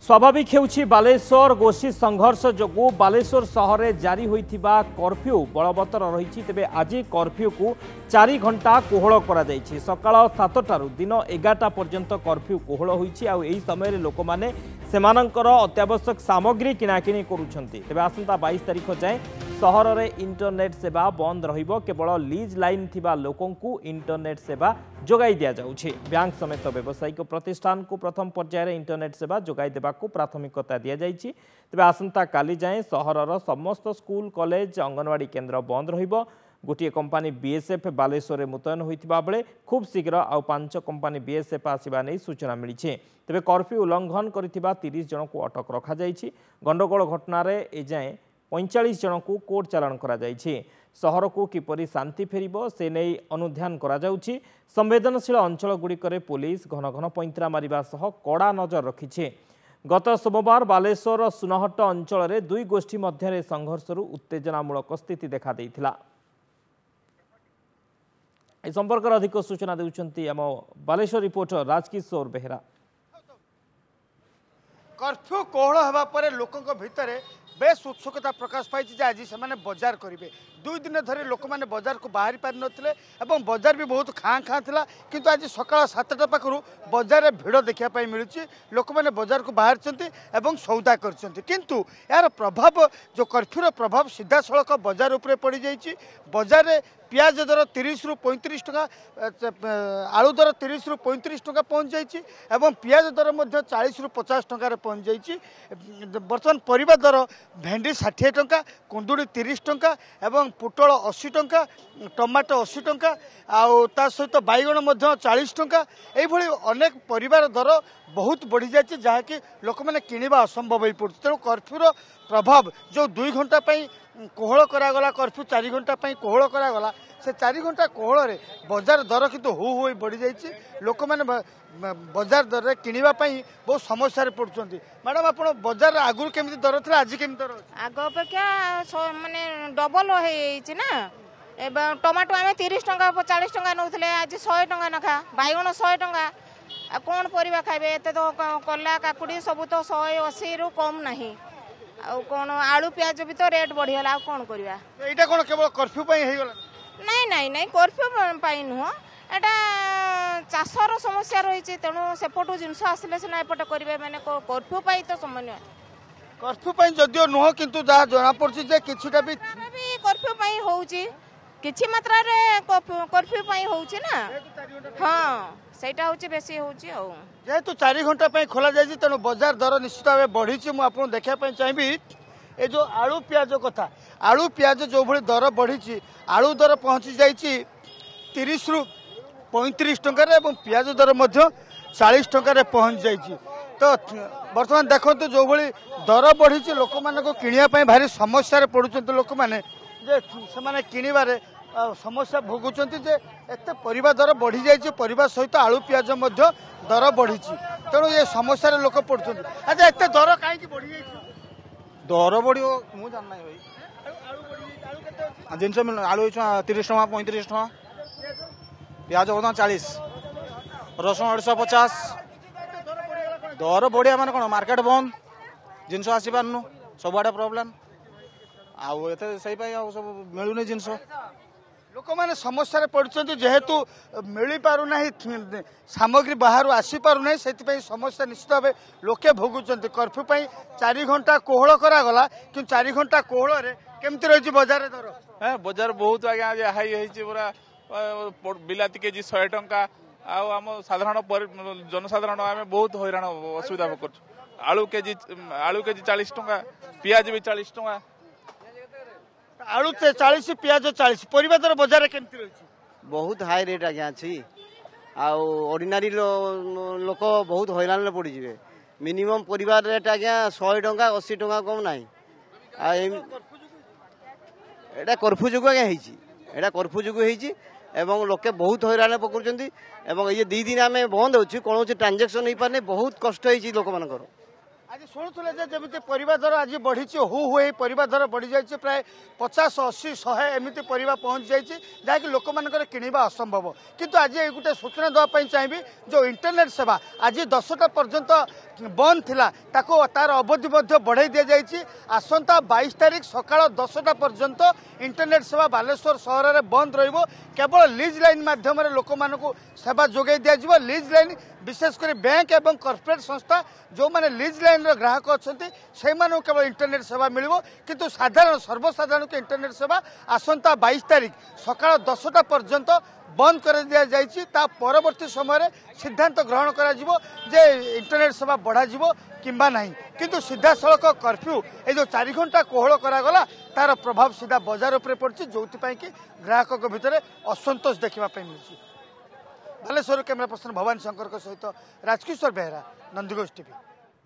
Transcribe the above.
स्वाभाविक होउछि बालेश्वर गोष्ठी संघर्ष जोगु बालेश्वर सहर में जारी होइथिबा कर्फ्यू बलवत्तर रही। तेबे आज कर्फ्यू को 4 घंटा कोहल करा जायछि। सकाळ 7टारू दिन 11टा पर्यंत कर्फ्यू कोहल होइछि। आ एही समय लोक माने सेमानंकर अत्यावश्यक सामग्री किणाकिणी करुछन्ति। तेबे आसंता 22 तारिख जाए सहर में इंटरनेट सेवा बंद रहिबो। केवल लीज लाइन थिबा लोकंकु इंटरनेट सेवा जोगाई दिया जाउछि। बैंक समेत व्यावसायिक प्रतिष्ठान को प्रथम पर्यायर इंटरनेट सेवा जोगाई देबा को प्राथमिकता दिया जाइछि। तेबे आसंता काली जाए सहरर समस्त स्कूल कॉलेज अंगनवाड़ी केन्द्र बंद रहिबो। गोटे कंपानी बीएसएफ बालेश्वर मुतयन होइथिबा बेले खूब शीघ्र आउ 5 कंपानी बीएसएफ आसिबा नै सूचना मिली। तेबे कर्फ्यू उल्लंघन करिथिबा 30 जन को अटक रखा जाइछि। गंडगोल घटना रे एजाए 45 जन को कोर्ट चालान करा जाइछि। सहर को किपरि शांति फेरिबो से नै अनुध्यान करा जाउछि। संवेदनशील अंचल गुड़िकरे पुलिस घन घन पैंतरा मारिबा सह कड़ा नजर रखिछि। गत सोमवार बालेश्वर सुनहट अंचल में 2 गोष्ठी मध्य संघर्षरु उत्तेजनामूलक स्थिति देखा देइथिला। ए संपर्क अधिक सूचना देउछंती आम बालेश्वर रिपोर्टर राजकिशोर बेहरा। कर्फ्यू कोहल होगा पर लोकों भितर बेस उत्सुकता प्रकाश पाई आज से बजार करेंगे। 2 दिन धरी लोक मैंने बजार को बाहरी पारि नथिले एवं बजार भी बहुत खाँ खाँ था। किंतु आज सकाळ 7टा पाखु बजार भिड़ देखापी मिलूँ। लोक मैंने बजार को बाहर एवं सौदा करछंती। किंतु यार प्रभाव जो कर्फ्यूर प्रभाव सीधा सड़क बजार उपरे पड़ जाइए। बजार पियाज दर 30 रु 35 टका, आलू दर 30 रु 35 टका पहुँच जाइए एवं पियाज दर 40 रु 50 टकर पहुँच जाइए। बर्तमान परिबा दर भेंडी 60 टका, कुंदुड़ी 30 टका एवं पुटल 80 टका, टमाटो 80 टका आउ ता सहित बैगण 40 टका। यही अनेक परिवार दर बहुत बढ़ी जाए जहाँकि लोक मैंने किणवा असंभव हो पड़े। तेणु कर्फ्यूर प्रभाव जो 2 घंटा कोहल करागला, कर्फ्यू 4 घंटा कोहल करागला, से 4 घंटा कोहल बजार दर किंतु हु हु बढ़ी जाइए। लोक मैंने बजार दर किणवा बहुत समस्या पड़ुंट। मैडम आप बजार आगुरी केमी दर था आज केमी दर आग अपेक्षा माने डबल होना। टमाटो आम 30 टका 40 टका नौले आज 100 टका नखा, बैगण 100 टका। कौन परिवा खाइबे? एते तो कला काकुड़ी सब तो 180 रु कम नहीं। कौन आलू प्याज भी तो रेट बढ़ीगला। कौन करवा? एटा कौन केवल कर्फ्यू होगला? नहीं नहीं नहीं, कर्फ्यू नुह, एटा चाषर समस्या रही। तेणु सेपटू जिनस आसिले सिना एपटे करेंगे। मैंने कर्फ्यू तो समय नुह। कर्फ्यू जदियो नुह किंतु जहाँ जना पड़ी किछिटा भी कर्फ्यू होउची, किछि मात्रा रे कर्फ्यू होउची ना। हाँ सेटा होउची बेसी होउची। जेहेतु 4 घंटा खोला जाए तेणु बजार दर निश्चित भाव बढ़ी। मुझे देखा चाहिए ये जो आलू पियाज कथा, आलू पियाज जो भाई दर बढ़ी, आलू दर पहुँची जाइए 30 रु 35 टकर एवं पियाज दर 40 टकर पहुँच जाइए। तो बर्तमान देखो जो भाई दर बढ़ी लोक मान किणापी भारी समस्या पड़ुं। लोक मैंने से किणवे समस्या भोगुंट जे एत परिबा दर बढ़ी जाइए। परिबा सहित आलू पियाज दर बढ़ी। तेणु ये समस्या लोक पड़ुं। अच्छा एत दर कहीं बढ़ी जाइए? दर बढ़ मुझे जानना भाई जिन आलू 30 टका 35 टका, प्याज बर्तमान 40, रसुण 150। दर बढ़िया माने कौन? मार्केट बंद, जिनस आसी पारनु, सब आड़े प्रोब्लेम। आउ सब मिलूनी जिनस। लोक मैंने समस्या पड़ुं जेहेतु मिल पारना सामग्री बाहर आसी पारना से समस्या निश्चित भाव लोके भोगुंट। कर्फ्यू 4 घंटा कोहल करागला कि 4 घंटा कोहल केमती रही बजार दर? बजार बहुत आज्ञा हाई होती पूरा। बिलाती केजी 100 टंका। आम साधारण जनसाधारण आम बहुत हैरान असुविधा कर। आलू केजी 40 टंका, पियाज भी 40 टंका। आलू 40 पियाज 40 परिबा दर बजार केमती रही? बहुत हाई रेट आज्ञा अच्छी। ऑर्डिनरी लोक बहुत हैरान पड़ी जाए। मिनिमम परिवार रेट आज्ञा 100 टंका 80 टंका कम ना। एटा कर्फ्यू जो आज्ञा होता कर्फ्यू जो एवं लोके बहुत हैरान पकड़। ये 2 दिन आम बंद हो कौन ट्रांजेक्शन हो पारे। बहुत कष्ट होती लोक मानकर। आज शुणुले जमी परिबा दर आज बढ़ी हु हु परिबा दर बढ़ी जाए प्राय 50 80 100 एमती परिबा पहुँच जाइए जहाँकि लोक मानकर किणवा असंभव। किंतु आज गोटे सूचना देवाई चाहिए जो इंटरनेट सेवा आज 10टा पर्यंत बंद थिला ताको तार अवधि बढ़ाई दि जाइए आसंता 22 तारिख सकाळ 10टा पर्यंत इंटरनेट सेवा बालेश्वर सहर में बंद रहिबो केवल लीज लाइन माध्यम लोक मानकु सेवा जोगाई दिया लीज लाइन विशेषकर बैंक एवं कॉर्पोरेट संस्था जो माने लीज लाइन ग्राहक अच्छा से केवल इंटरनेट सेवा मिलिबो किंतु साधारण सर्वसाधारण को इंटरनेट सेवा आसंता 22 तारिख सकाळ 10टा पर्यंत बंद कर दिया जाइए ता परवर्ती समय सिद्धांत ग्रहण करा जिवो जे इंटरनेट सेवा बढ़ा जिवो किंबा नहीं किंतु सीधा सड़क कर्फ्यू ये जो 4 घंटा कोहल करागला तार प्रभाव सीधा बाजार उपर पड़ी जो कि ग्राहक भितर असंतोष देखा मिली। बालेश्वर कैमरा पर्सन भवानी शंकर सहित राजकिशोर बेहरा, नंदीघोष टीवी।